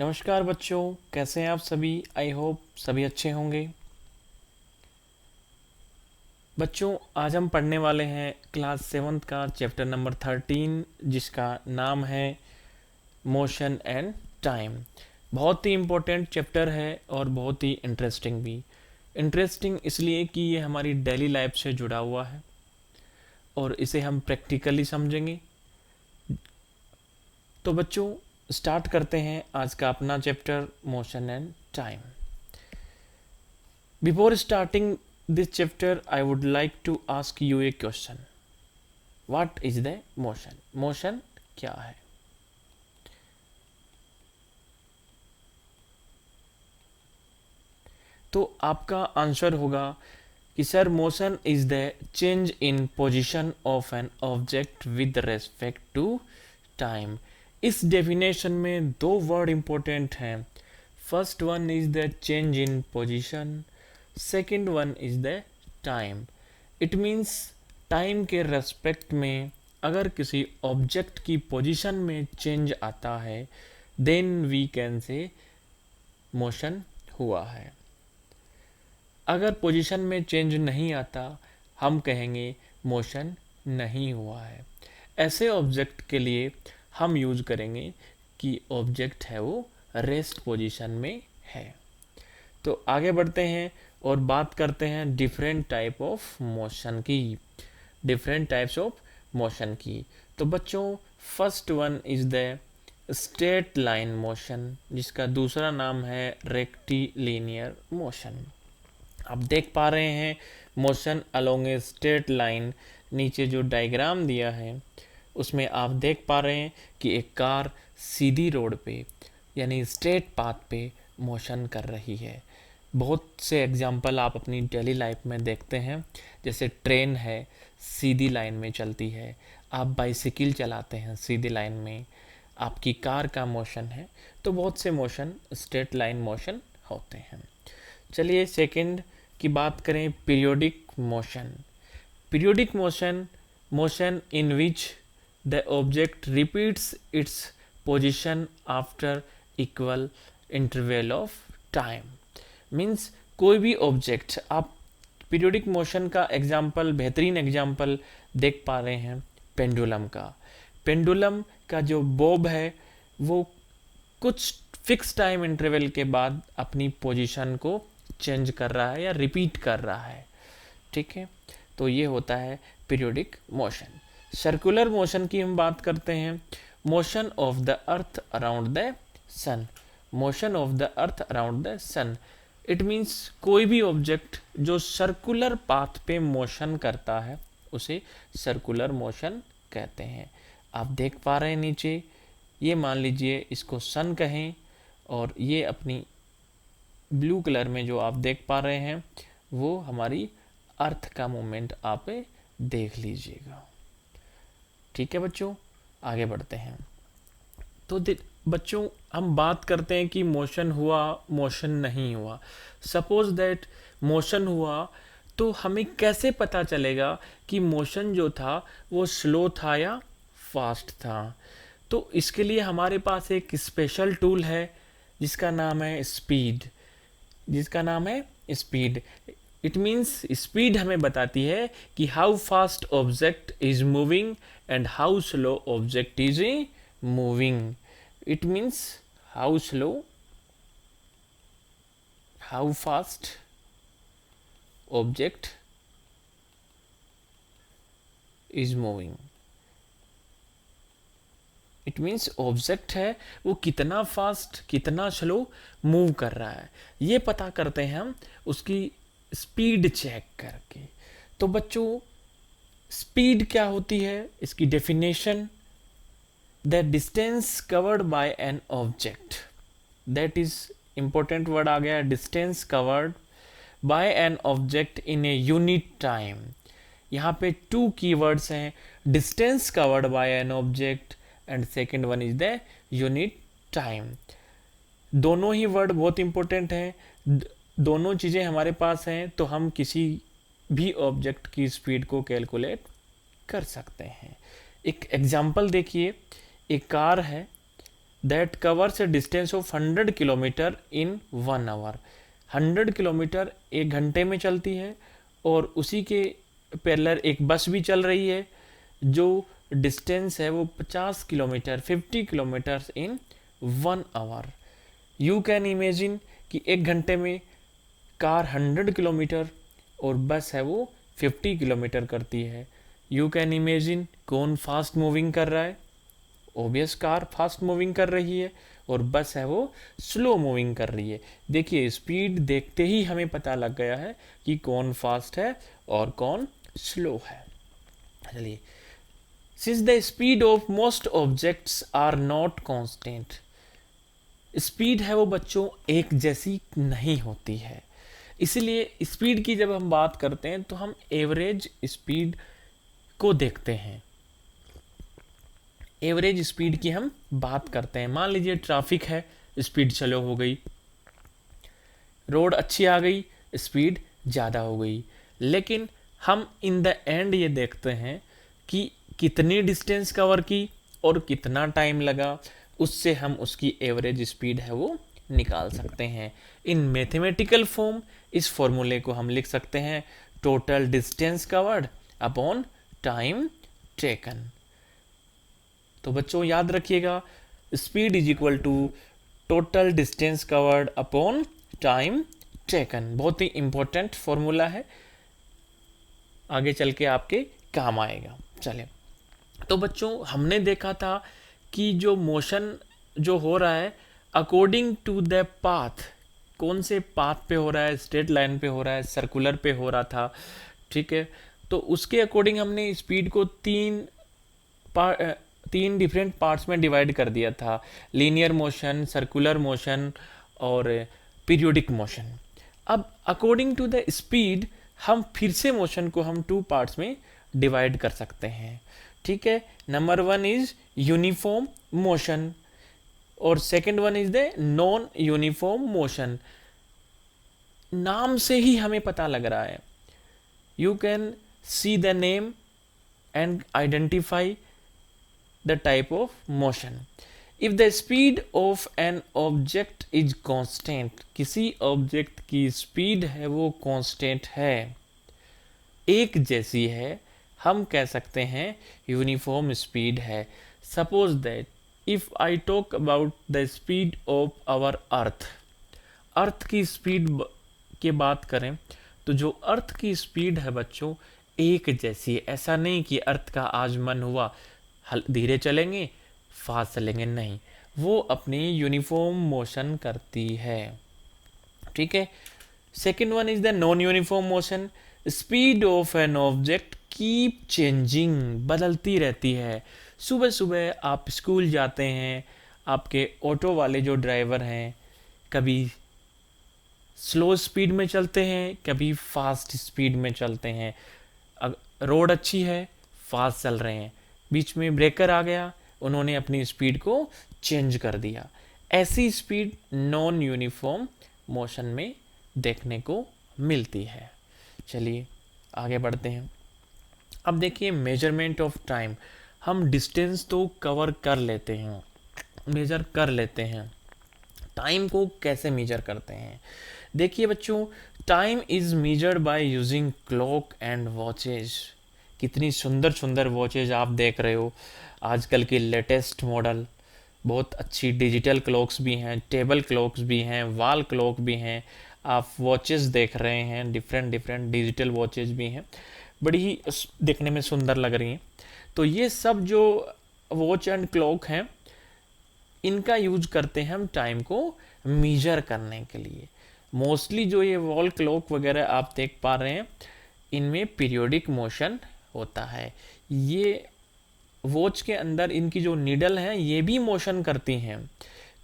नमस्कार बच्चों, कैसे हैं आप सभी। आई होप सभी अच्छे होंगे। बच्चों, आज हम पढ़ने वाले हैं क्लास 7th का चैप्टर नंबर 13, जिसका नाम है मोशन एंड टाइम। बहुत ही इम्पोर्टेंट चैप्टर है और बहुत ही इंटरेस्टिंग भी। इंटरेस्टिंग इसलिए कि ये हमारी डेली लाइफ से जुड़ा हुआ है और इसे हम प्रैक्टिकली समझेंगे। तो बच्चों, स्टार्ट करते हैं आज का अपना chapter motion and time. Before starting this chapter, I would like to ask you a question. What is the motion? Motion क्या है? तो आपका आंसर होगा कि sir motion is the change in position of an object with respect to time. इस definition में दो word important हैं। First one is the change in position, second one is the time. It means time के respect में अगर किसी object की position में चेंज आता है then we can say motion हुआ है। अगर पोजीशन में चेंज नहीं आता हम कहेंगे मोशन नहीं हुआ है। ऐसे ऑब्जेक्ट के लिए हम यूज करेंगे कि ऑब्जेक्ट है वो रेस्ट पोजीशन में है। तो आगे बढ़ते हैं और बात करते हैं डिफरेंट टाइप ऑफ मोशन की। डिफरेंट टाइप्स ऑफ मोशन की। तो बच्चों, first one is the straight line motion, जिसका दूसरा नाम है रेक्टिलिनियर मोशन। आप देख पा रहे हैं motion along a straight line. नीचे जो डायग्राम दिया है उसमें आप देख पा रहे हैं कि एक कार सीधी रोड पे यानी स्ट्रेट पाथ पे मोशन कर रही है। बहुत से एग्जाम्पल आप अपनी डेली लाइफ में देखते हैं, जैसे ट्रेन है सीधी लाइन में चलती है, आप बाइसिकल चलाते हैं सीधी लाइन में, आपकी कार का मोशन है। तो बहुत से मोशन स्ट्रेट लाइन मोशन होते हैं। चलिए सेकंड की बात करें, periodic motion. Periodic motion, motion in which the object repeats its position after equal interval of time. Means कोई भी ऑब्जेक्ट, आप पीरियोडिक मोशन का एग्जाम्पल, बेहतरीन एग्जाम्पल देख पा रहे हैं पेंडुलम का। पेंडुलम का जो बॉब है वो कुछ फिक्स टाइम इंटरवल के बाद अपनी पोजीशन को चेंज कर रहा है या रिपीट कर रहा है। ठीक है, तो ये होता है पीरियोडिक मोशन। सर्कुलर मोशन की हम बात करते हैं, motion of the earth around the sun. Motion of the earth around the sun, it means कोई भी ऑब्जेक्ट जो सर्कुलर पाथ पे मोशन करता है उसे सर्कुलर मोशन कहते हैं। आप देख पा रहे हैं नीचे, ये मान लीजिए इसको सन कहें और ये अपनी ब्लू कलर में जो आप देख पा रहे हैं वो हमारी अर्थ का मूवमेंट आप देख लीजिएगा। ठीक है बच्चों, आगे बढ़ते हैं। तो बच्चों, हम बात करते हैं कि मोशन हुआ, मोशन नहीं हुआ। सपोज दैट मोशन हुआ तो हमें कैसे पता चलेगा कि मोशन जो था वो स्लो था या फास्ट था। तो इसके लिए हमारे पास एक स्पेशल टूल है जिसका नाम है स्पीड। जिसका नाम है स्पीड। इट मीन्स स्पीड हमें बताती है कि how fast object is moving and how slow object is moving. It means how slow, how fast object is moving. It means object है वो कितना फास्ट कितना स्लो मूव कर रहा है, ये पता करते हैं हम उसकी स्पीड चेक करके। तो बच्चों, स्पीड क्या होती है, इसकी definition, the distance covered by an object, that is important word आ गया, distance covered by an object in a unit time। यहाँ पे टू keywords हैं, distance covered by an object and second one is the unit time। दोनों ही word बहुत important हैं, दोनों चीज़ें हमारे पास हैं तो हम किसी भी ऑब्जेक्ट की स्पीड को कैलकुलेट कर सकते हैं। एक एग्जांपल देखिए, एक कार है that covers a distance of 100 kilometre in 1 hour. 100 kilometre 1 घंटे में चलती है, और उसी के पैरेलल एक बस भी चल रही है जो डिस्टेंस है वो 50 kilometre 50 kilometre in 1 hour. You can imagine कि 1 घंटे में कार 100 किलोमीटर और बस है वो 50 किलोमीटर करती है। यू कैन इमेजिन कौन फास्ट मूविंग कर रहा है? ओबियस कार फास्ट मूविंग कर रही है, और बस है वो स्लो मूविंग कर रही है। देखिए स्पीड देखते ही हमें पता लग गया है कि कौन फास्ट है और कौन स्लो है। चलिए, since the speed of most objects are not constant, speed है वो बच्चों एक जैसी नहीं होती है, इसलिए स्पीड की जब हम बात करते हैं तो हम एवरेज स्पीड को देखते हैं। एवरेज स्पीड की हम बात करते हैं। मान लीजिए ट्रैफिक है, स्पीड स्लो हो गई, रोड अच्छी आ गई, स्पीड ज़्यादा हो गई, लेकिन हम इन द एंड ये देखते हैं कि कितनी डिस्टेंस कवर की और कितना टाइम लगा, उससे हम उसकी एवरेज स्पीड है वो निकाल सकते हैं। इन मैथमेटिकल फॉर्म इस फॉर्मूले को हम लिख सकते हैं total distance covered upon time taken. तो बच्चों याद रखिएगा, speed is equal to total distance covered upon time taken. बहुत ही इंपॉर्टेंट फॉर्मूला है, आगे चल के आपके काम आएगा। चलिए, तो बच्चों हमने देखा था कि जो मोशन जो हो रहा है अकॉर्डिंग टू द पाथ, कौन से पाथ पे हो रहा है, स्ट्रेट लाइन पे हो रहा है, सर्कुलर पे हो रहा था, ठीक है। तो उसके अकॉर्डिंग हमने स्पीड को तीन डिफरेंट पार्ट्स में डिवाइड कर दिया था, लीनियर मोशन, सर्कुलर मोशन और पीरियोडिक मोशन। अब अकॉर्डिंग टू द स्पीड हम फिर से मोशन को हम 2 पार्ट्स में डिवाइड कर सकते हैं, ठीक है। नंबर 1 इज यूनिफॉर्म मोशन और second one is the non uniform motion. नाम से ही हमें पता लग रहा है, you can see the name and identify the type of motion. If the speed of an object is constant, किसी ऑब्जेक्ट की स्पीड है वो कांस्टेंट है, एक जैसी है, हम कह सकते हैं यूनिफॉर्म स्पीड है। Suppose that if I talk about the speed of our earth, earth की स्पीड की बात करें तो जो अर्थ की स्पीड है बच्चों एक जैसी है। ऐसा नहीं कि अर्थ का आज मन हुआ धीरे चलेंगे फास्ट चलेंगे, नहीं, वो अपनी यूनिफॉर्म मोशन करती है, ठीक है। Second one is the non uniform motion. Speed of an object keep changing, बदलती रहती है। सुबह सुबह आप स्कूल जाते हैं, आपके ऑटो वाले जो ड्राइवर हैं कभी स्लो स्पीड में चलते हैं, कभी फास्ट स्पीड में चलते हैं। रोड अच्छी है, फास्ट चल रहे हैं, बीच में ब्रेकर आ गया, उन्होंने अपनी स्पीड को चेंज कर दिया। ऐसी स्पीड नॉन यूनिफॉर्म मोशन में देखने को मिलती है। चलिए आगे बढ़ते हैं। अब देखिए मेजरमेंट ऑफ टाइम, हम डिस्टेंस तो कवर कर लेते हैं, मेजर कर लेते हैं, टाइम को कैसे मेजर करते हैं? देखिए बच्चों, time is measured by using clock and watches. कितनी सुंदर सुंदर वॉचेज आप देख रहे हो, आजकल की लेटेस्ट मॉडल, बहुत अच्छी डिजिटल क्लॉक्स भी हैं, टेबल क्लॉक्स भी हैं, वॉल क्लॉक भी हैं, आप वॉचेस देख रहे हैं, डिफरेंट डिफरेंट डिजिटल वॉचेज भी हैं, बड़ी ही देखने में सुंदर लग रही हैं। तो ये सब जो वॉच एंड क्लॉक हैं इनका यूज करते हैं हम टाइम को मेजर करने के लिए। मोस्टली जो ये वॉल क्लॉक वगैरह आप देख पा रहे हैं इनमें पीरियोडिक मोशन होता है। ये वॉच के अंदर इनकी जो नीडल हैं ये भी मोशन करती हैं,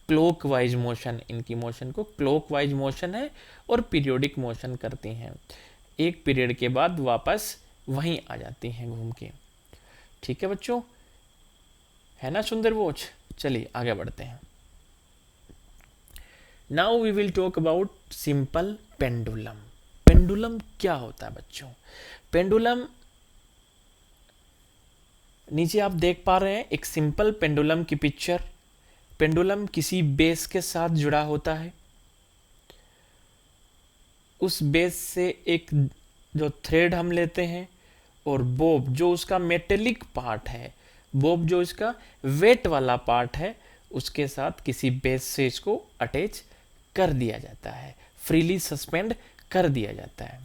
क्लॉक वाइज मोशन, इनकी मोशन को क्लॉक वाइज मोशन है और पीरियोडिक मोशन करती हैं। एक पीरियड के बाद वापस वहीं आ जाती हैं घूम के। ठीक है बच्चों, है ना सुंदर वॉच। चलिए आगे बढ़ते हैं। Now we will talk about simple pendulum. Pendulum क्या होता है बच्चों? पेंडुलम नीचे आप देख पा रहे हैं एक सिंपल पेंडुलम की पिक्चर। पेंडुलम किसी बेस के साथ जुड़ा होता है, उस बेस से एक जो थ्रेड हम लेते हैं, और बोब जो उसका मेटेलिक पार्ट है, बोब जो इसका वेट वाला पार्ट है, उसके साथ किसी बेस से इसको अटैच कर दिया जाता है, फ्रीली सस्पेंड कर दिया जाता है।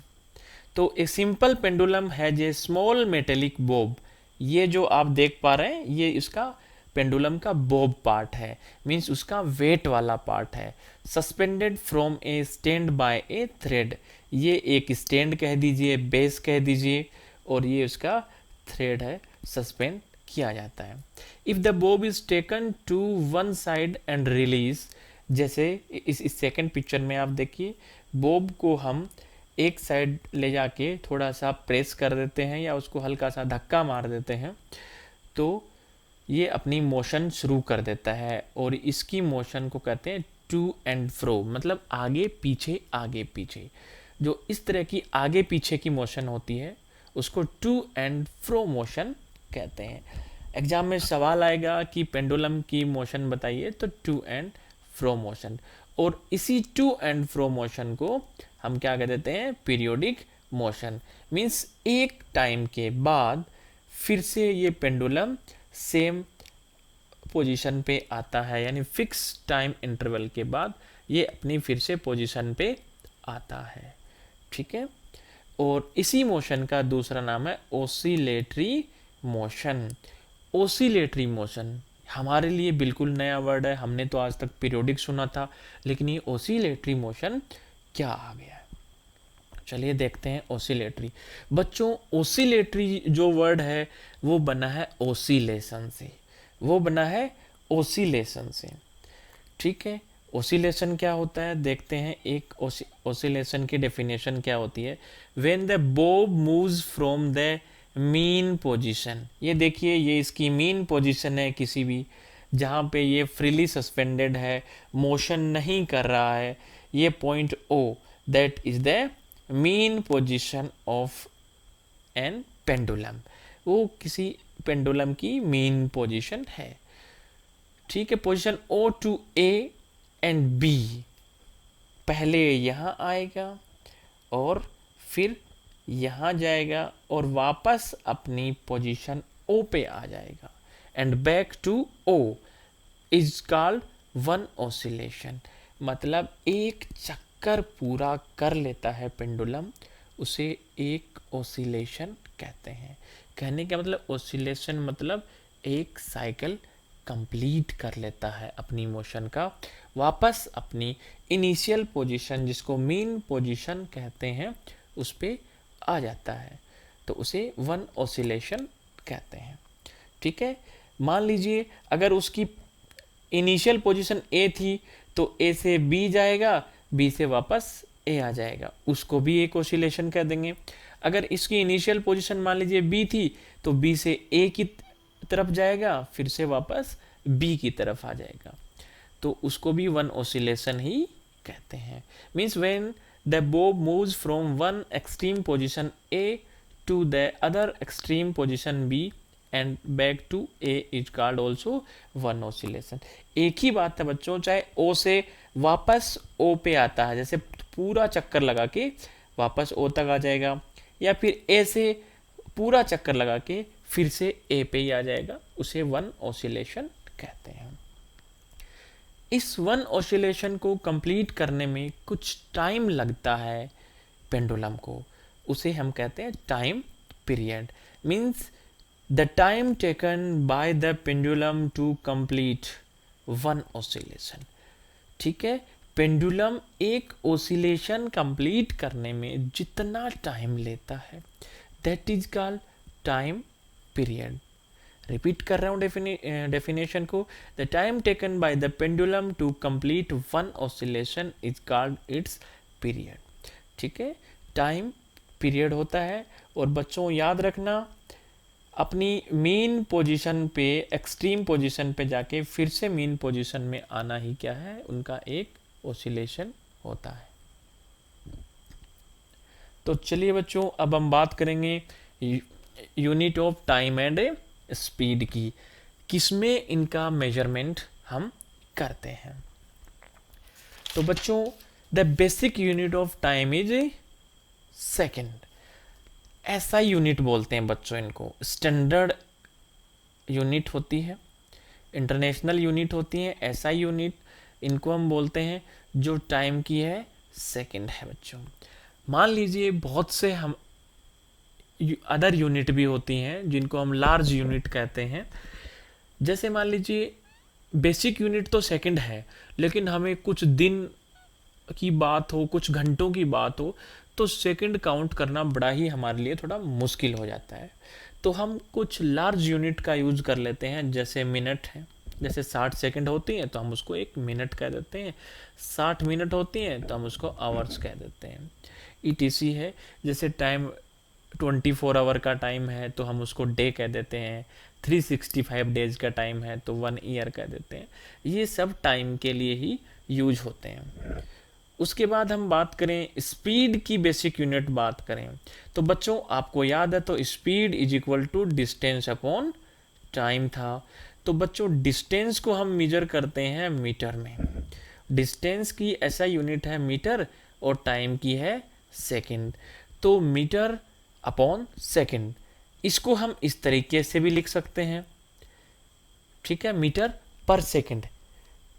तो एक सिंपल पेंडुलम है जे स्मॉल मेटेलिक बोब, ये जो आप देख पा रहे हैं ये इसका पेंडुलम का बोब पार्ट है, मीन्स उसका वेट वाला पार्ट है। Suspended from A stand by A thread, ये एक स्टैंड कह दीजिए, बेस कह दीजिए, और ये उसका थ्रेड है, सस्पेंड किया जाता है। If the bob is taken to one side and release, जैसे इस सेकंड पिक्चर में आप देखिए, बोब को हम एक साइड ले जाके थोड़ा सा प्रेस कर देते हैं या उसको हल्का सा धक्का मार देते हैं, तो ये अपनी मोशन शुरू कर देता है, और इसकी मोशन को कहते हैं टू एंड फ्रो, मतलब आगे पीछे आगे पीछे। जो इस तरह की आगे पीछे की मोशन होती है उसको टू एंड फ्रो मोशन कहते हैं। एग्जाम में सवाल आएगा कि पेंडुलम की मोशन बताइए, तो टू एंड फ्रो मोशन, और इसी टू एंड फ्रो मोशन को हम क्या कह देते हैं, पीरियोडिक मोशन। मीन्स एक टाइम के बाद फिर से ये पेंडुलम सेम पोजीशन पे आता है, यानी फिक्स टाइम इंटरवल के बाद ये अपनी फिर से पोजीशन पे आता है। ठीक है, और इसी मोशन का दूसरा नाम है ओसिलेटरी मोशन। ओसिलेटरी मोशन हमारे लिए बिल्कुल नया वर्ड है, हमने तो आज तक पीरियोडिक सुना था, लेकिन ये ओसिलेटरी मोशन क्या आ गया है, चलिए देखते हैं। ओसिलेटरी बच्चों, ओसिलेटरी जो वर्ड है वो बना है ओसिलेशन से, वो बना है ओसिलेशन से। ठीक है, ओसिलेशन क्या होता है देखते हैं। एक ओसिलेशन की डेफिनेशन क्या होती है, when the bob moves from the mean position, ये देखिए ये इसकी मीन पोजीशन है, किसी भी जहाँ पे ये फ्रीली सस्पेंडेड है, मोशन नहीं कर रहा है, ये point O, that is the mean position of an pendulum, वो किसी पेंडुलम की मीन पोजीशन है। ठीक है, position O to A and B, पहले यहाँ आएगा और फिर यहाँ जाएगा और वापस अपनी पोजीशन ओ पे आ जाएगा, and back to O is called one oscillation, मतलब एक चक्कर पूरा कर लेता है पेंडुलम, उसे एक ऑसिलेशन कहते हैं। कहने का मतलब ऑसिलेशन मतलब एक साइकिल कंप्लीट कर लेता है अपनी मोशन का, वापस अपनी इनिशियल पोजीशन जिसको मीन पोजीशन कहते हैं उस पे आ जाता है, तो उसे वन ऑसिलेशन कहते हैं। ठीक है, मान लीजिए अगर उसकी इनिशियल पोजीशन ए थी तो ए से बी जाएगा, बी से वापस ए आ जाएगा, उसको भी एक ऑसिलेशन कह देंगे। अगर इसकी इनिशियल पोजीशन मान लीजिए बी थी तो बी से ए की तरफ जाएगा, फिर से वापस बी की तरफ आ जाएगा, तो उसको भी वन ऑसिलेशन ही कहते हैं। Means when the bob moves from one extreme position A to the other extreme position B and back to A is called also one oscillation. एक ही बात है बच्चों, चाहे ओ से वापस ओ पे आता है, जैसे पूरा चक्कर लगा के वापस ओ तक आ जाएगा, या फिर ए से पूरा चक्कर लगा के फिर से ए पे ही आ जाएगा, उसे वन ऑसिलेशन कहते हैं। इस वन ऑसिलेशन को कंप्लीट करने में कुछ टाइम लगता है पेंडुलम को, उसे हम कहते हैं time period. Means the time taken by the pendulum to complete one oscillation. ठीक है, पेंडुलम एक ऑसिलेशन कंप्लीट करने में जितना टाइम लेता है that is called time period. Repeat कर रहा हूँ डेफिनेशन को, the time taken by the pendulum to complete one oscillation is called its period. ठीक है, टाइम पीरियड होता है। और बच्चों याद रखना, अपनी मीन पोजीशन पे एक्सट्रीम पोजीशन पे जाके फिर से मीन पोजीशन में आना ही क्या है, उनका एक ऑसिलेशन होता है। तो चलिए बच्चों, अब हम बात करेंगे unit of time and speed की, किसमें इनका मेजरमेंट हम करते हैं। तो बच्चों the basic unit of time is second. ऐसा यूनिट बोलते हैं बच्चों, इनको स्टैंडर्ड यूनिट होती है, इंटरनेशनल यूनिट होती है, ऐसा यूनिट इनको हम बोलते हैं जो टाइम की है सेकंड है बच्चों। मान लीजिए बहुत से हम अदर यूनिट भी होती हैं जिनको हम लार्ज यूनिट कहते हैं। जैसे मान लीजिए बेसिक यूनिट तो सेकंड है, लेकिन हमें कुछ दिन की बात हो, कुछ घंटों की बात हो, तो सेकंड काउंट करना बड़ा ही हमारे लिए थोड़ा मुश्किल हो जाता है। तो हम कुछ लार्ज यूनिट का यूज़ कर लेते हैं, जैसे मिनट है। जैसे 60 सेकंड होती हैं तो हम उसको एक मिनट कह देते हैं, 60 मिनट होती हैं तो हम उसको आवर्स कह देते हैं। ईटीसी है, जैसे टाइम 24 आवर का टाइम है तो हम उसको डे कह देते हैं, 365 डेज का टाइम है तो 1 ईयर कह देते हैं। ये सब टाइम के लिए ही यूज होते हैं। उसके बाद हम बात करें स्पीड की, बेसिक यूनिट बात करें तो बच्चों आपको याद है तो speed is equal to distance upon time था। तो बच्चों डिस्टेंस को हम मेजर करते हैं मीटर में। डिस्टेंस की ऐसा यूनिट है मीटर और टाइम की है सेकंड। तो मीटर अपॉन सेकंड, इसको हम इस तरीके से भी लिख सकते हैं, ठीक है, मीटर पर सेकंड।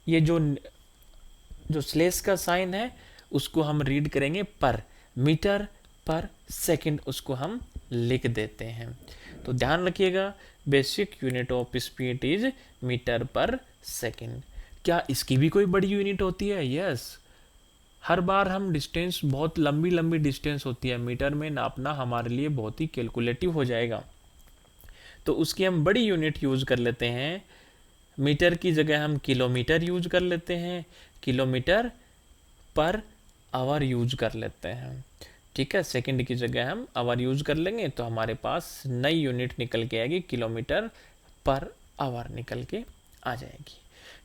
ये जो स्लेश का साइन है उसको हम रीड करेंगे पर, मीटर पर सेकंड उसको हम लिख देते हैं। तो ध्यान रखिएगा basic unit of speed is metre per second. क्या इसकी भी कोई बड़ी यूनिट होती है? यस। हर बार हम डिस्टेंस, बहुत लंबी लंबी डिस्टेंस होती है, मीटर में नापना हमारे लिए बहुत ही कैलकुलेटिव हो जाएगा, तो उसकी हम बड़ी यूनिट यूज़ कर लेते हैं। मीटर की जगह हम किलोमीटर यूज कर लेते हैं, किलोमीटर पर आवर यूज कर लेते हैं, ठीक है। सेकंड की जगह हम आवर यूज कर लेंगे तो हमारे पास नई यूनिट निकल के आएगी, किलोमीटर पर आवर निकल के आ जाएगी।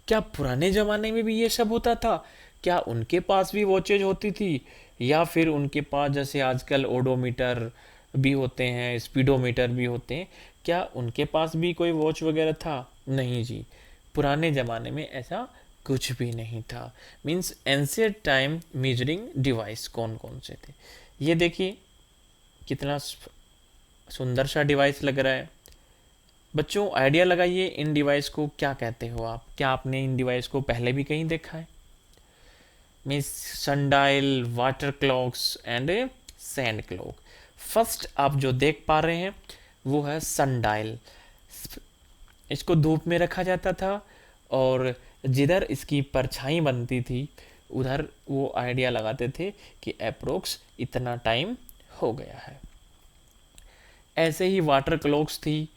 क्या पुराने ज़माने में भी ये सब होता था? क्या उनके पास भी वॉचेज होती थी, या फिर उनके पास जैसे आजकल ओडोमीटर भी होते हैं, स्पीडोमीटर भी होते हैं, क्या उनके पास भी कोई वॉच वगैरह था? नहीं जी, पुराने ज़माने में ऐसा कुछ भी नहीं था। Means ancient time measuring device कौन कौन से थे? ये देखिए कितना सुंदर सा डिवाइस लग रहा है। बच्चों आइडिया लगाइए इन डिवाइस को क्या कहते हो आप? क्या आपने इन डिवाइस को पहले भी कहीं देखा है? Means sundial, water clocks and sand clock. First आप जो देख पा रहे हैं वो है सनडायल। इसको धूप में रखा जाता था और जिधर इसकी परछाई बनती थी उधर वो आइडिया लगाते थे कि अप्रोक्स इतना टाइम हो गया है। ऐसे ही वाटर क्लॉक्स थी,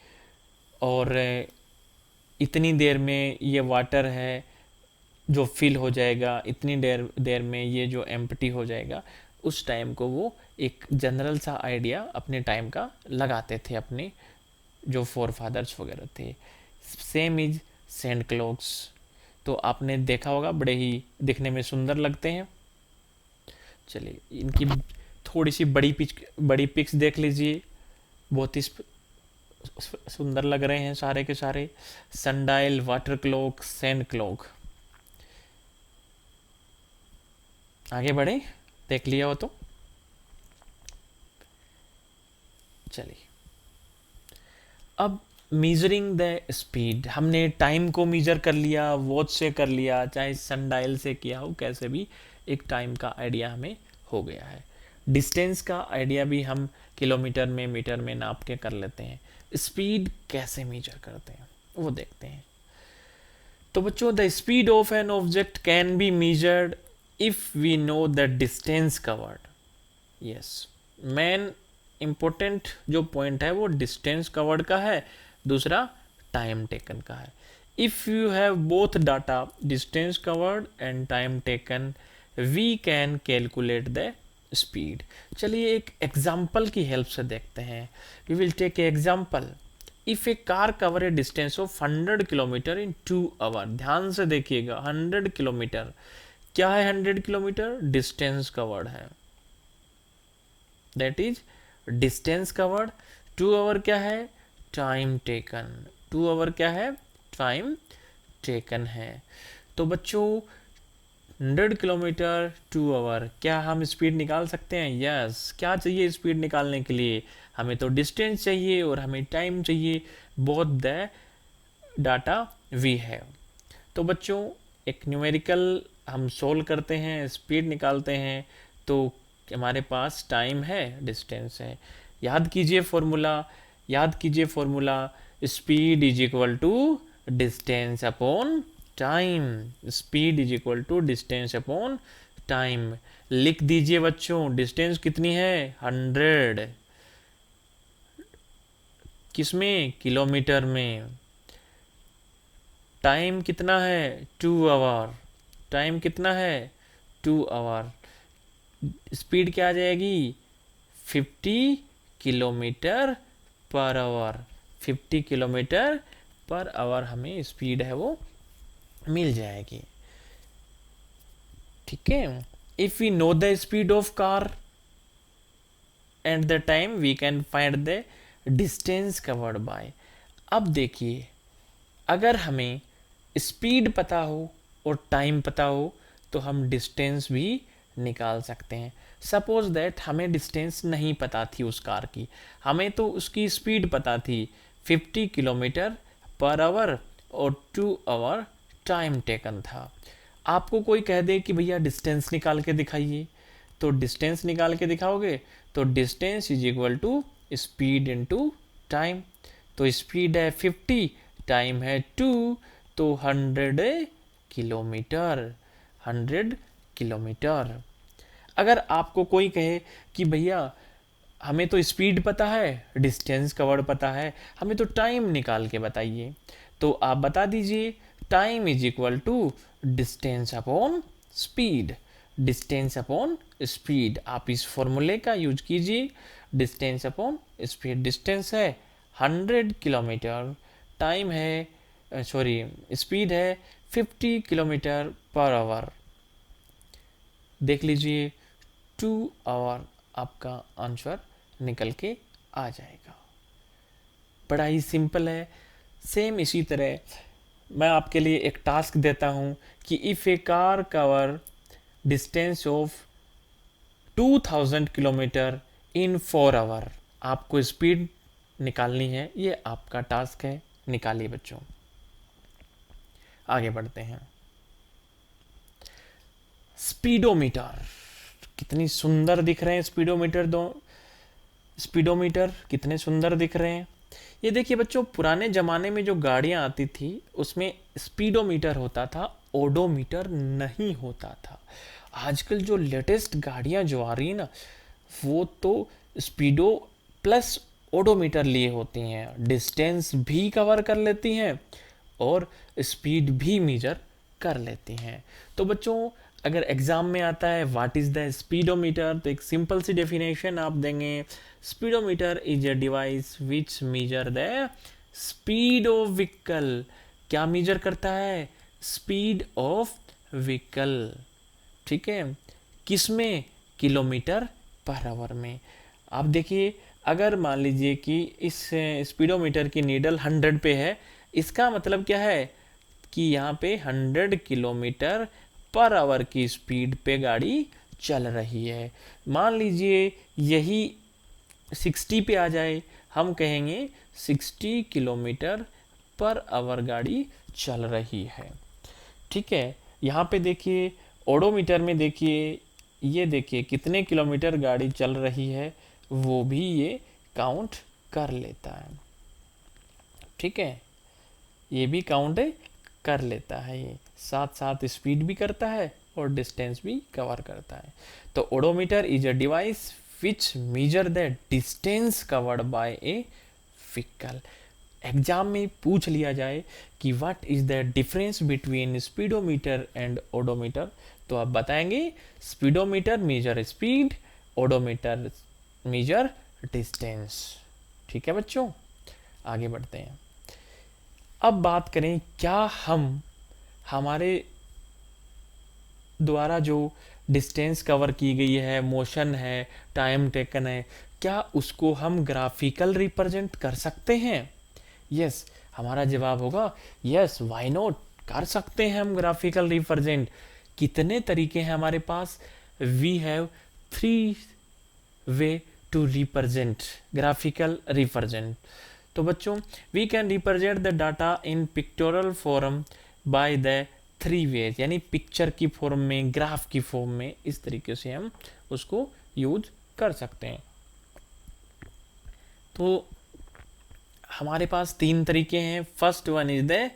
और इतनी देर में ये वाटर है जो फिल हो जाएगा, इतनी देर देर में ये जो एम्प्टी हो जाएगा, उस टाइम को वो एक जनरल सा आइडिया अपने टाइम का लगाते थे, अपने जो फोर फादर्स वगैरह थे। सेम इज सैंड क्लॉक्स, तो आपने देखा होगा, बड़े ही दिखने में सुंदर लगते हैं। चलिए इनकी थोड़ी सी बड़ी पिक्स देख लीजिए, बहुत ही सुंदर लग रहे हैं सारे के सारे। Sundial, water clock, sand clock. आगे बढ़े, देख लिया हो तो चलिए। अब मीजरिंग द स्पीड, हमने टाइम को मीजर कर लिया, वॉच से कर लिया, चाहे सनडायल से किया हो, कैसे भी एक टाइम का आइडिया हमें हो गया है। डिस्टेंस का आइडिया भी हम किलोमीटर में, मीटर में नाप के कर लेते हैं। स्पीड कैसे मेजर करते हैं वो देखते हैं। तो बच्चों the speed of an object can be measured if we know the distance covered. Yes, main important जो पॉइंट है वो डिस्टेंस कवर्ड का है, दूसरा टाइम टेकन का है। If you have both data, distance covered and time taken, we can calculate the speed. चलिए एक एग्जाम्पल की हेल्प से देखते हैं। We will take a example. If a car cover a distance of 100 kilometre in 2 hour. ध्यान से देखिएगा, 100 kilometre क्या है? 100 किलोमीटर डिस्टेंस कवर्ड है, that is distance covered. 2 hour क्या है? Time taken. 2 आवर क्या है? टाइम टेकन है। तो बच्चों 100 किलोमीटर टू आवर, क्या हम स्पीड निकाल सकते हैं? यस। क्या चाहिए स्पीड निकालने के लिए? हमें तो डिस्टेंस चाहिए और हमें टाइम चाहिए। Both the data we have. तो बच्चों एक न्यूमेरिकल हम सोल्व करते हैं, स्पीड निकालते हैं, तो हमारे पास टाइम है, डिस्टेंस है। याद कीजिए फॉर्मूला, याद कीजिए formula, speed is equal to distance upon time. Speed is equal to distance upon time. लिख दीजिए बच्चों, डिस्टेंस कितनी है? 100। किसमें? किलोमीटर में। टाइम कितना है? 2 आवर। टाइम कितना है? 2 आवर। स्पीड क्या आ जाएगी? 50 kilometre per hour. 50 kilometre per hour हमें स्पीड है वो मिल जाएगी। ठीक है। If we know the speed of car and the time, we can find the distance covered by. अब देखिए, अगर हमें स्पीड पता हो और टाइम पता हो तो हम डिस्टेंस भी निकाल सकते हैं। सपोज दैट हमें डिस्टेंस नहीं पता थी उस कार की, हमें तो उसकी स्पीड पता थी 50 किलोमीटर पर आवर और 2 आवर टाइम टेकन था। आपको कोई कह दे कि भैया डिस्टेंस निकाल के दिखाइए, तो डिस्टेंस निकाल के दिखाओगे तो distance is equal to speed into time. तो स्पीड है 50, टाइम है 2, तो 100 किलोमीटर। 100 किलोमीटर। अगर आपको कोई कहे कि भैया हमें तो स्पीड पता है, डिस्टेंस कवर्ड पता है, हमें तो टाइम निकाल के बताइए, तो आप बता दीजिए time is equal to distance upon speed. Distance upon speed, आप इस फॉर्मूले का यूज कीजिए। डिस्टेंस अपॉन स्पीड, डिस्टेंस है 100 किलोमीटर, टाइम है सॉरी स्पीड है 50 किलोमीटर पर आवर। देख लीजिए 2 आवर आपका आंसर निकल के आ जाएगा। बड़ा ही सिंपल है। सेम इसी तरह मैं आपके लिए एक टास्क देता हूं कि if a car cover distance of 2000 kilometre in 4 hour, आपको स्पीड निकालनी है। ये आपका टास्क है, निकालिए बच्चों। आगे बढ़ते हैं। स्पीडोमीटर, कितनी सुंदर दिख रहे हैं स्पीडोमीटर। दो स्पीडोमीटर कितने सुंदर दिख रहे हैं। ये देखिए बच्चों, पुराने ज़माने में जो गाड़ियाँ आती थी उसमें स्पीडोमीटर होता था, ओडोमीटर नहीं होता था। आजकल जो लेटेस्ट गाड़ियाँ जो आ रही हैं ना, वो तो स्पीडो प्लस ओडोमीटर लिए होती हैं। डिस्टेंस भी कवर कर लेती हैं और स्पीड भी मेजर कर लेती हैं। तो बच्चों अगर एग्ज़ाम में आता है व्हाट इज़ द स्पीडोमीटर, तो एक सिंपल सी डेफिनेशन आप देंगे, speedometer is a device which measure the speed of vehicle. क्या मेजर करता है? Speed of vehicle. ठीक है, किस में? किलोमीटर पर आवर में। आप देखिए, अगर मान लीजिए कि इस स्पीडोमीटर की नीडल 100 पे है, इसका मतलब क्या है कि यहाँ पे 100 किलोमीटर पर आवर की स्पीड पे गाड़ी चल रही है। मान लीजिए यही 60 पे आ जाए, हम कहेंगे 60 किलोमीटर पर आवर गाड़ी चल रही है। ठीक है, यहाँ पे देखिए ओडोमीटर में देखिए, ये देखिए कितने किलोमीटर गाड़ी चल रही है वो भी ये काउंट कर लेता है। ठीक है, ये भी काउंट कर लेता है, ये साथ साथ स्पीड भी करता है और डिस्टेंस भी कवर करता है। तो odometer is a device which measure the distance covered by a vehicle. Exam में पूछ लिया जाए कि what is the difference between speedometer and odometer, तो आप बताएंगे speedometer measure speed, odometer measure distance. ठीक है बच्चों, आगे बढ़ते हैं। अब बात करें, क्या हम हमारे द्वारा जो डिस्टेंस कवर की गई है, मोशन है, टाइम टेकन है, क्या उसको हम ग्राफिकल रिप्रेजेंट कर सकते हैं? यस, हमारा जवाब होगा यस, व्हाई नॉट, कर सकते हैं हम ग्राफिकल रिप्रेजेंट। कितने तरीके हैं हमारे पास? We have 3 way to represent graphical represent. तो बच्चों, we can represent the data in pictorial form by the 3 ways, यानी पिक्चर की फॉर्म में, ग्राफ की फॉर्म में, इस तरीके से हम उसको यूज कर सकते हैं। तो हमारे पास 3 तरीके हैं। First one is the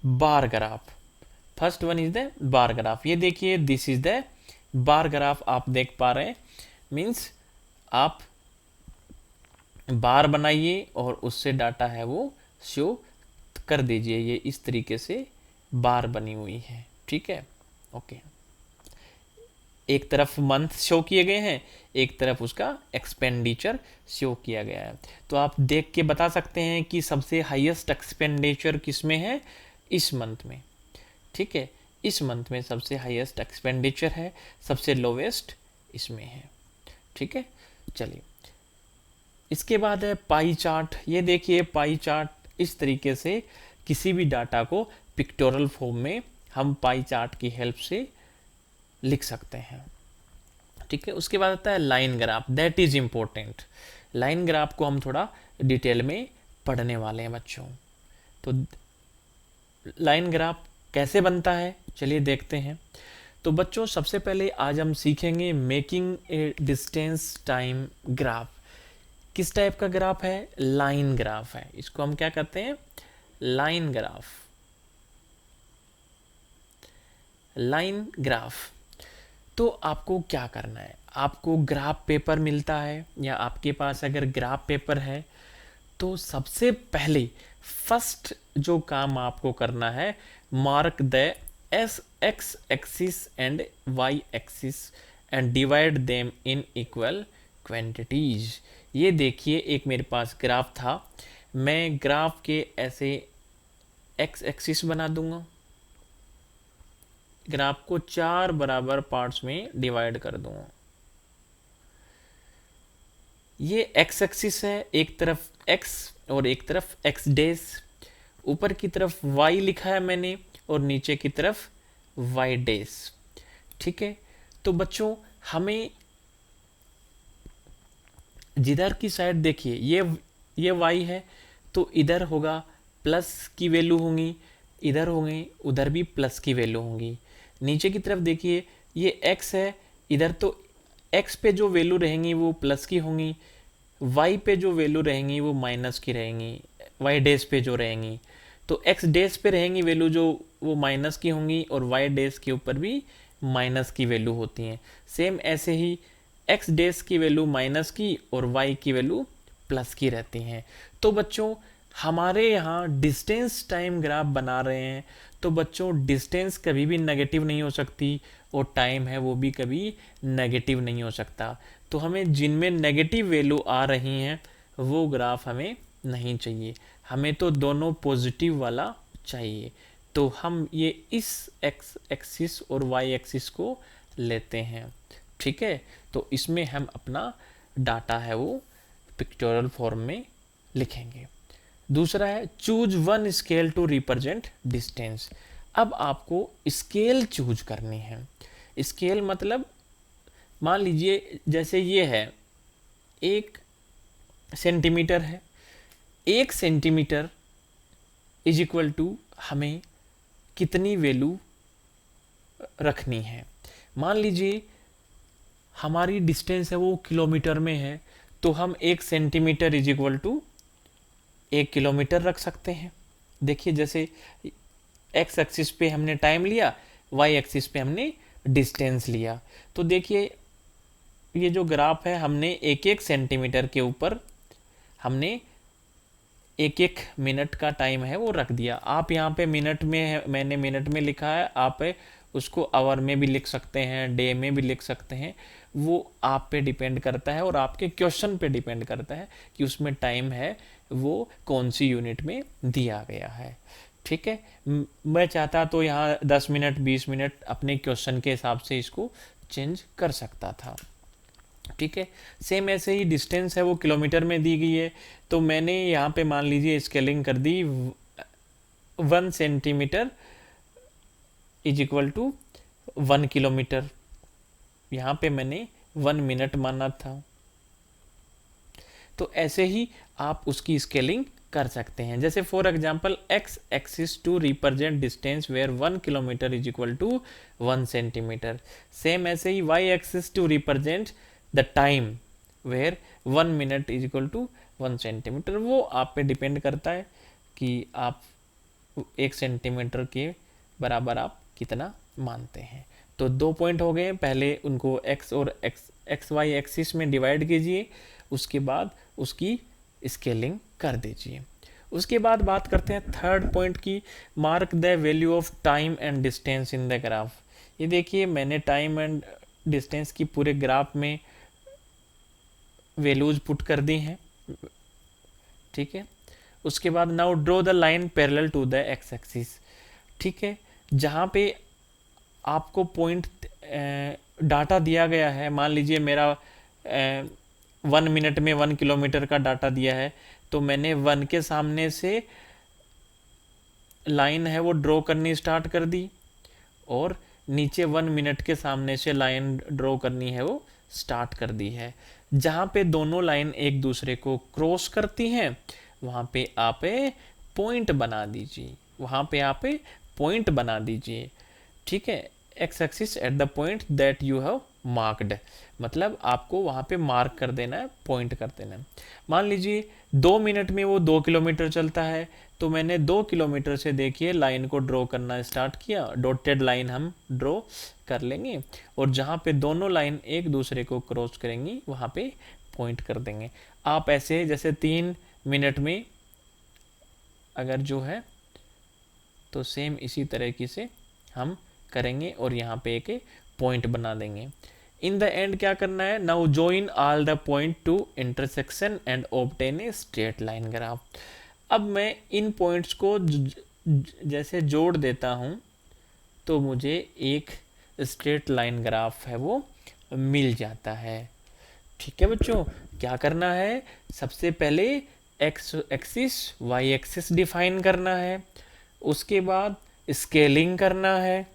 bar graph. First one is the bar graph. ये देखिए, this is the bar graph, आप देख पा रहे हैं। मीन्स आप बार बनाइए और उससे डाटा है वो शो कर दीजिए। ये इस तरीके से बार बनी हुई है, ठीक है, ओके। एक तरफ मंथ शो किए गए हैं, एक तरफ उसका एक्सपेंडिचर शो किया गया है। तो आप देख के बता सकते हैं कि सबसे हाईएस्ट एक्सपेंडिचर किस में है? इस मंथ में, ठीक है। इस मंथ में सबसे हाईएस्ट एक्सपेंडिचर है, सबसे लोवेस्ट इसमें है, ठीक है। चलिए, इसके बाद है पाई चार्ट। ये देखिए, पाई चार्ट इस तरीके से किसी भी डाटा को पिक्टोरल फॉर्म में हम पाई चार्ट की हेल्प से लिख सकते हैं, ठीक है। उसके बाद आता है line graph. That is important. Line graph को हम थोड़ा डिटेल में पढ़ने वाले हैं बच्चों। तो लाइन ग्राफ कैसे बनता है, चलिए देखते हैं। तो बच्चों, सबसे पहले आज हम सीखेंगे making a distance time graph. किस टाइप का ग्राफ है? लाइन ग्राफ है। इसको हम क्या कहते हैं? Line graph. Line graph. तो आपको क्या करना है? आपको ग्राफ पेपर मिलता है, या आपके पास अगर ग्राफ पेपर है, तो सबसे पहले फर्स्ट जो काम आपको करना है, mark the x axis and y axis and divide them in equal quantities. ये देखिए, एक मेरे पास ग्राफ था। मैं ग्राफ के ऐसे एक्स एक्सिस बना दूंगा, ग्राफ को 4 बराबर पार्ट्स में डिवाइड कर दूंगा। ये एक्स एक्सिस है, एक तरफ एक्स और एक तरफ एक्स डेस। ऊपर की तरफ वाई लिखा है मैंने और नीचे की तरफ वाई डेस, ठीक है। तो बच्चों, हमें जिधर की साइड देखिए, ये y है, तो इधर होगा प्लस की वैल्यू होंगी, इधर होंगी, उधर भी प्लस की वैल्यू होंगी। नीचे की तरफ देखिए, ये x है, इधर तो x पे जो वैल्यू रहेंगी वो प्लस की होंगी, y पे जो वैल्यू रहेंगी वो माइनस की रहेंगी, y डैश पे जो रहेंगी, तो x डैश पे रहेंगी वैल्यू जो वो माइनस की होंगी, और y डैश के ऊपर भी माइनस की वैल्यू होती हैं। सेम ऐसे ही x डैश की वैल्यू माइनस की और y की वैल्यू प्लस की रहती हैं। तो बच्चों, हमारे यहाँ डिस्टेंस टाइम ग्राफ बना रहे हैं, तो बच्चों डिस्टेंस कभी भी नेगेटिव नहीं हो सकती और टाइम है वो भी कभी नेगेटिव नहीं हो सकता। तो हमें जिनमें नेगेटिव वैल्यू आ रही हैं वो ग्राफ हमें नहीं चाहिए, हमें तो दोनों पॉजिटिव वाला चाहिए। तो हम ये इस एक्स एक्सिस और वाई एक्सिस को लेते हैं, ठीक है। तो इसमें हम अपना डाटा है वो पिक्टोरल फॉर्म में लिखेंगे। दूसरा है choose one scale to represent distance. अब आपको स्केल चूज करनी है। स्केल मतलब मान लीजिए जैसे ये है 1 सेंटीमीटर है, 1 सेंटीमीटर इज इक्वल टू हमें कितनी वैल्यू रखनी है। मान लीजिए हमारी डिस्टेंस है वो किलोमीटर में है, तो हम 1 centimetre is equal to 1 kilometre रख सकते हैं। देखिए, जैसे एक्स एक्सिस पे हमने टाइम लिया, वाई एक्सिस पे हमने डिस्टेंस लिया। तो देखिए, ये जो ग्राफ है हमने 1-1 सेंटीमीटर के ऊपर हमने 1-1 मिनट का टाइम है वो रख दिया। आप यहाँ पे मिनट में है, मैंने मिनट में लिखा है, आप उसको आवर में भी लिख सकते हैं, डे में भी लिख सकते हैं, वो आप पे डिपेंड करता है और आपके क्वेश्चन पे डिपेंड करता है कि उसमें टाइम है वो कौन सी यूनिट में दिया गया है, ठीक है। मैं चाहता तो यहाँ 10 मिनट 20 मिनट अपने क्वेश्चन के हिसाब से इसको चेंज कर सकता था, ठीक है। सेम ऐसे ही डिस्टेंस है वो किलोमीटर में दी गई है, तो मैंने यहाँ पे मान लीजिए स्केलिंग कर दी 1 centimetre is equal to 1 kilometre. यहाँ पे मैंने 1 मिनट माना था। तो ऐसे ही आप उसकी स्केलिंग कर सकते हैं। जैसे for example X axis to represent distance where 1 kilometre is equal to 1 centimetre. Same ऐसे ही Y axis to represent the time where 1 minute is equal to 1 centimetre. वो आप पे डिपेंड करता है कि आप 1 सेंटीमीटर के बराबर आप कितना मानते हैं। तो 2 पॉइंट हो गए, पहले उनको एक्स और एक्स वाई एक्सिस में डिवाइड कीजिए, उसके बाद उसकी स्केलिंग कर दीजिए। उसके बाद बात करते हैं थर्ड पॉइंट की, mark the value of time and distance in the graph. ये देखिए मैंने टाइम एंड डिस्टेंस की पूरे ग्राफ में वैल्यूज पुट कर दी हैं, ठीक है। उसके बाद now draw the line parallel to the x axis, ठीक है। जहाँ पे आपको पॉइंट डाटा दिया गया है, मान लीजिए मेरा 1 मिनट में 1 किलोमीटर का डाटा दिया है, तो मैंने 1 के सामने से लाइन है वो ड्रॉ करनी स्टार्ट कर दी, और नीचे 1 मिनट के सामने से लाइन ड्रॉ करनी है वो स्टार्ट कर दी है। जहाँ पे दोनों लाइन एक दूसरे को क्रॉस करती हैं वहाँ पे आप पॉइंट बना दीजिए, वहाँ पे आप पॉइंट बना दीजिए, ठीक है। X axis at the point that you have marked, मतलब आपको वहाँ पे मार्क कर देना है, पॉइंट कर देना है। मान लीजिए 2 मिनट में वो 2 किलोमीटर चलता है, तो मैंने 2 किलोमीटर से देखिए लाइन को ड्रॉ करना स्टार्ट किया, डॉटेड लाइन हम ड्रॉ कर लेंगे, और जहाँ पे दोनों लाइन एक दूसरे को क्रॉस करेंगी वहाँ पे पॉइंट कर देंगे। आप ऐसे जैसे 3 मिनट में अगर जो है तो सेम इसी तरीके से हम करेंगे और यहाँ पे एक पॉइंट बना देंगे। इन द एंड क्या करना है, now join all the point two intersection and obtain a straight line graph. अब मैं इन पॉइंट्स को जैसे जोड़ देता हूँ तो मुझे एक स्ट्रेट लाइन ग्राफ है वो मिल जाता है, ठीक है बच्चों। क्या करना है, सबसे पहले x axis y axis define करना है, उसके बाद स्केलिंग करना है,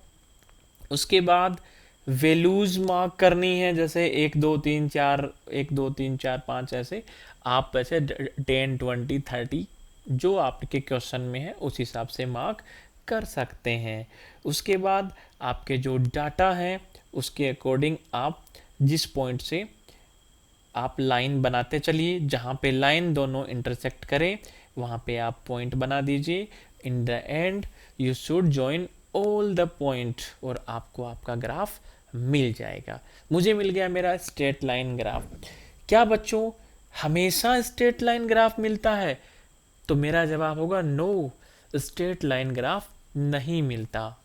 उसके बाद वैल्यूज मार्क करनी है, जैसे 1 2 3 4 1 2 3 4 5 ऐसे आप वैसे 10 20 30 जो आपके क्वेश्चन में है उस हिसाब से मार्क कर सकते हैं। उसके बाद आपके जो डाटा हैं उसके अकॉर्डिंग आप जिस पॉइंट से आप लाइन बनाते चलिए, जहाँ पे लाइन दोनों इंटरसेक्ट करें वहाँ पे आप पॉइंट बना दीजिए। In the end you should join all the point और आपको आपका ग्राफ मिल जाएगा। मुझे मिल गया मेरा स्ट्रेट लाइन ग्राफ। क्या बच्चों हमेशा स्ट्रेट लाइन ग्राफ मिलता है? तो मेरा जवाब होगा नो, स्ट्रेट लाइन ग्राफ नहीं मिलता।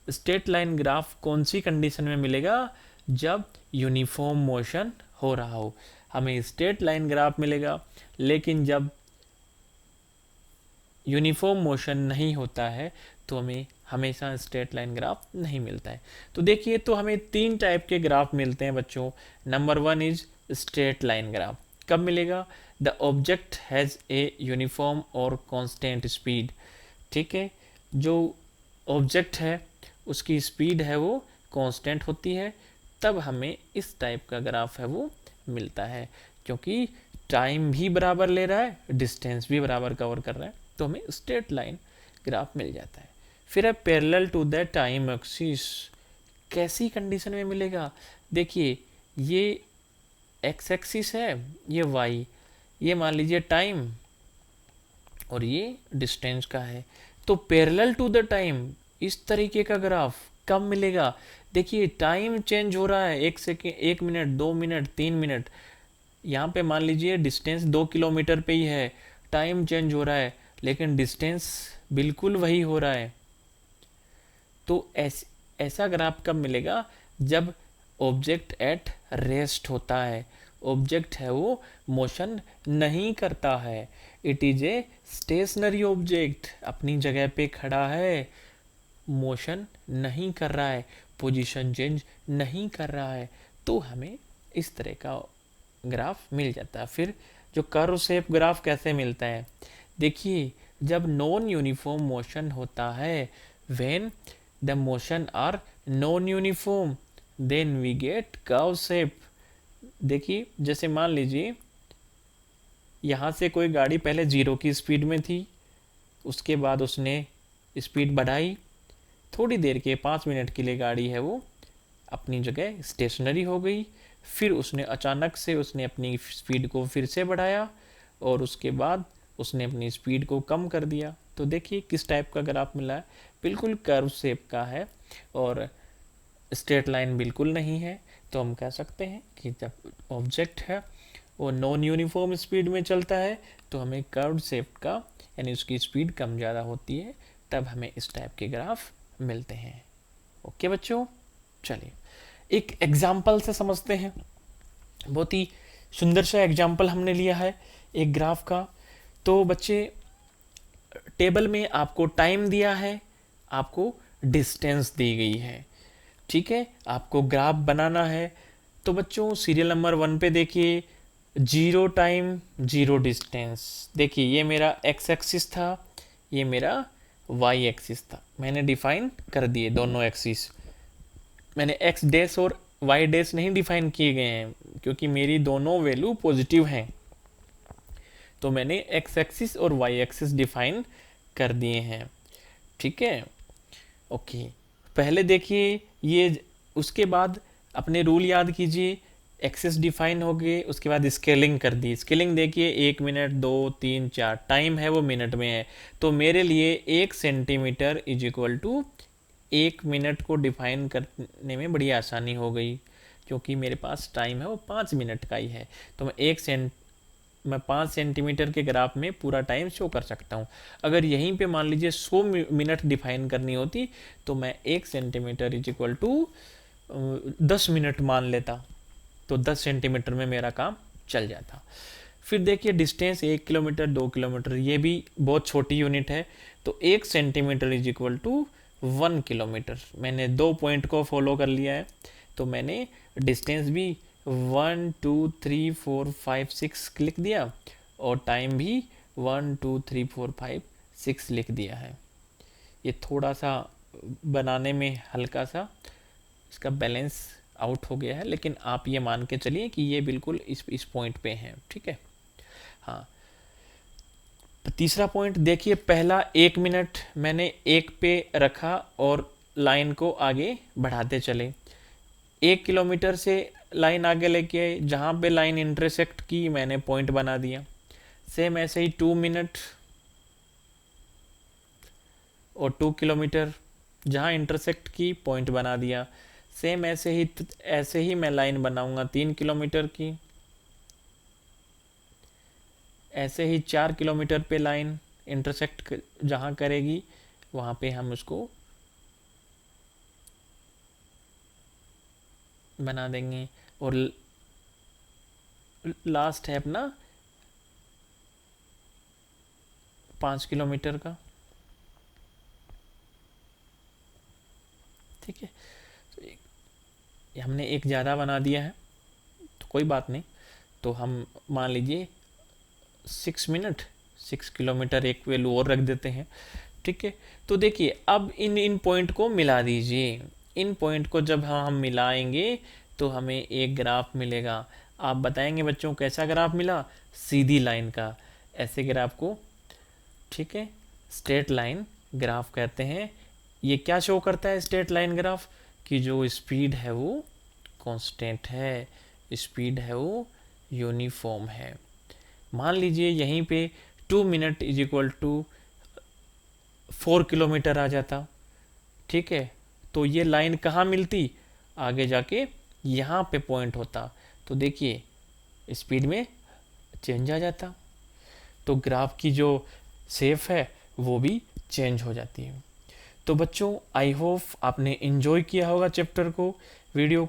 स्ट्रेट लाइन ग्राफ कौन सी कंडीशन में मिलेगा? जब यूनिफॉर्म मोशन हो रहा हो हमें स्ट्रेट लाइन ग्राफ मिलेगा, लेकिन जब यूनिफॉर्म मोशन नहीं होता है तो हमें हमेशा स्ट्रेट लाइन ग्राफ नहीं मिलता है। तो देखिए, तो हमें 3 टाइप के ग्राफ मिलते हैं बच्चों। Number 1 is straight line graph. कब मिलेगा? The object has a uniform और कांस्टेंट स्पीड, ठीक है। जो ऑब्जेक्ट है उसकी स्पीड है वो कांस्टेंट होती है, तब हमें इस टाइप का ग्राफ है वो मिलता है, क्योंकि टाइम भी बराबर ले रहा है, डिस्टेंस भी बराबर कवर कर रहा है, तो हमें स्ट्रेट लाइन ग्राफ मिल जाता है। फिर है parallel to the time axis. कैसी कंडीशन में मिलेगा? देखिए, ये एक्स एक्सिस है, ये वाई, ये मान लीजिए टाइम और ये डिस्टेंस का है, तो पैरेलल टू द टाइम इस तरीके का ग्राफ कब मिलेगा? देखिए, टाइम चेंज हो रहा है, 1 सेकेंड, 1 मिनट, 2 मिनट, 3 मिनट। यहाँ पे मान लीजिए डिस्टेंस 2 किलोमीटर पे ही है, टाइम चेंज हो रहा है लेकिन डिस्टेंस बिल्कुल वही हो रहा है। तो ऐसा ग्राफ कब मिलेगा? जब ऑब्जेक्ट एट रेस्ट होता है, ऑब्जेक्ट है वो मोशन नहीं करता है, it is a stationary object, अपनी जगह पे खड़ा है, मोशन नहीं कर रहा है, पोजीशन चेंज नहीं कर रहा है, तो हमें इस तरह का ग्राफ मिल जाता है। फिर जो कर्व शेप ग्राफ कैसे मिलता है? देखिए, जब नॉन यूनिफॉर्म मोशन होता है, when the motion are non uniform then we get curve shape. देखिए जैसे मान लीजिए यहाँ से कोई गाड़ी पहले 0 की स्पीड में थी, उसके बाद उसने स्पीड बढ़ाई, थोड़ी देर के 5 मिनट के लिए गाड़ी है वो अपनी जगह स्टेशनरी हो गई, फिर उसने अचानक से उसने अपनी स्पीड को फिर से बढ़ाया और उसके बाद उसने अपनी स्पीड को कम कर दिया। तो देखिए किस टाइप का ग्राफ मिला है, बिल्कुल कर्व शेप का है और स्ट्रेट लाइन बिल्कुल नहीं है। तो हम कह सकते हैं कि जब ऑब्जेक्ट है वो नॉन यूनिफॉर्म स्पीड में चलता है तो हमें कर्व शेप का यानी उसकी स्पीड कम ज़्यादा होती है, तब हमें इस टाइप के ग्राफ मिलते हैं। ओके बच्चों, चलिए एक एग्जाम्पल से समझते हैं। बहुत ही सुंदर सा एग्जाम्पल हमने लिया है एक ग्राफ का। तो बच्चे टेबल में आपको टाइम दिया है, आपको डिस्टेंस दी गई है, ठीक है, आपको ग्राफ बनाना है। तो बच्चों सीरियल नंबर 1 पे देखिए 0 टाइम 0 डिस्टेंस। देखिए ये मेरा एक्स एक्सिस था, ये मेरा वाई एक्सिस था, मैंने डिफाइन कर दिए दोनों एक्सिस। मैंने एक्स डैश और वाई डैश नहीं डिफाइन किए गए हैं क्योंकि मेरी दोनों वैल्यू पॉजिटिव हैं, तो मैंने एक्स एक्सिस और वाई एक्सिस डिफाइन कर दिए हैं, ठीक है। ओके, पहले देखिए ये, उसके बाद अपने रूल याद कीजिए, एक्सेस डिफाइन हो गए, उसके बाद स्केलिंग कर दी। स्केलिंग देखिए 1 मिनट 2 3 4, टाइम है वो मिनट में है, तो मेरे लिए 1 centimetre is equal to 1 minute को डिफाइन करने में बड़ी आसानी हो गई क्योंकि मेरे पास टाइम है वो 5 मिनट का ही है। तो मैं 5 सेंटीमीटर के ग्राफ में पूरा टाइम शो कर सकता हूँ। अगर यहीं पे मान लीजिए 100 मिनट डिफाइन करनी होती तो मैं 1 centimetre is equal to 10 minute मान लेता, तो 10 सेंटीमीटर में मेरा काम चल जाता। फिर देखिए डिस्टेंस 1 किलोमीटर 2 किलोमीटर, ये भी बहुत छोटी यूनिट है, तो 1 centimetre is equal to 1 kilometre. मैंने 2 पॉइंट को फॉलो कर लिया है, तो मैंने डिस्टेंस भी 1 2 3 4 5 6 लिख दिया और टाइम भी 1 2 3 4 5 6 लिख दिया है। ये थोड़ा सा बनाने में हल्का सा इसका बैलेंस आउट हो गया है, लेकिन आप ये मान के चलिए कि ये बिल्कुल इस पॉइंट पे हैं, ठीक है। हाँ, तीसरा पॉइंट देखिए, पहला 1 मिनट मैंने 1 पे रखा और लाइन को आगे बढ़ाते चले। 1 किलोमीटर से लाइन आगे लेके आए, जहाँ पे लाइन इंटरसेक्ट की मैंने पॉइंट बना दिया। सेम ऐसे ही 2 मिनट और 2 किलोमीटर, जहाँ इंटरसेक्ट की पॉइंट बना दिया। सेम ऐसे ही मैं लाइन बनाऊंगा 3 किलोमीटर की, ऐसे ही 4 किलोमीटर पे लाइन इंटरसेक्ट जहाँ करेगी वहाँ पे हम उसको बना देंगे। और लास्ट है अपना 5 किलोमीटर का, ठीक है। तो हमने एक ज़्यादा बना दिया है तो कोई बात नहीं, तो हम मान लीजिए 6 मिनट 6 किलोमीटर एक वैल्यू और रख देते हैं, ठीक है। तो देखिए अब इन पॉइंट को मिला दीजिए। इन पॉइंट को जब हम मिलाएंगे तो हमें एक ग्राफ मिलेगा। आप बताएंगे बच्चों कैसा ग्राफ मिला? सीधी लाइन का, ऐसे ग्राफ को, ठीक है, स्ट्रेट लाइन ग्राफ कहते हैं। ये क्या शो करता है स्ट्रेट लाइन ग्राफ? कि जो स्पीड है वो कांस्टेंट है, स्पीड है वो यूनिफॉर्म है। मान लीजिए यहीं पे 2 minute is equal to 4 kilometre आ जाता, ठीक है, तो ये लाइन कहाँ मिलती? आगे जाके यहाँ पे पॉइंट होता, तो देखिए स्पीड में चेंज आ जाता, तो ग्राफ की जो शेप है वो भी चेंज हो जाती है। तो बच्चों आई होप आपने एंजॉय किया होगा चैप्टर को, वीडियो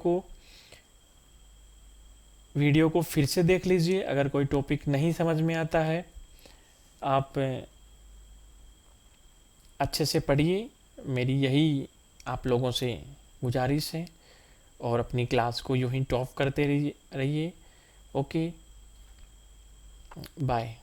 को फिर से देख लीजिए। अगर कोई टॉपिक नहीं समझ में आता है आप अच्छे से पढ़िए, मेरी यही आप लोगों से गुजारिश है, और अपनी क्लास को यूं ही टॉप करते रहिए। Okay, bye.